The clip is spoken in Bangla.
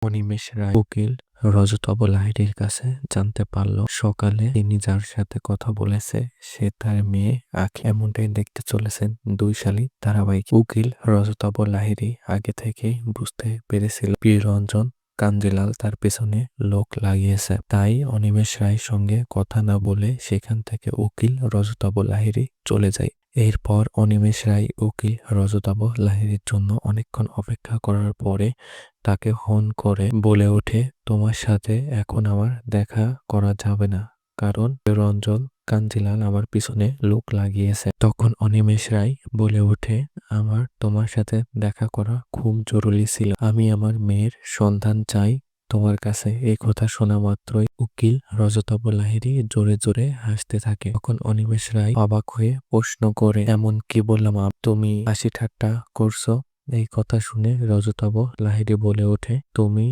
অনিমেষ রায় উকিল রজতব লাহিড়ীর কাছে জানতে পারল সকালে তিনি যার সাথে কথা বলেছে সে তার মেয়ে আঁখি। এমনটাই দেখতে চলেছেন দুই শালিক ধারাবাহিক। উকিল রজতব লাহিড়ী আগে থেকেই বুঝতে পেরেছিল প্রিয়রঞ্জন কাঞ্জিলাল তার পেছনে লোক লাগিয়েছে, তাই অনিমেষ রায়ের সঙ্গে কথা না বলে সেখান থেকে উকিল রজতব লাহিড়ী চলে যায়। এরপর অনিমেষ রায় উকিল রজতব লাহিড়ীর জন্য অনেকক্ষণ অপেক্ষা করার পরে তাকে ফোন করে বলে ওঠে, তোমার সাথে এখন আমার দেখা করা যাবে না, কারণ রঞ্জন কাঞ্জিলাল আমার পিছনে লোক লাগিয়েছে। তখন অনিমেষ রায় বলে ওঠে, আমার তোমার সাথে দেখা করা খুব জরুরি ছিল, আমি আমার মেয়ের সন্ধান চাই তোমার কাছে। এই কথা শোনা মাত্রই উকিল রজতব লাহিড়ী জোরে জোরে হাসতে থাকে। তখন অনিমেষ রায় অবাক হয়ে প্রশ্ন করে, এমন কি বললাম, তুমি হাসি ঠাট্টা করছো? এই কথা শুনে রজতব লাহিড়ী বলে ওঠে, তুমি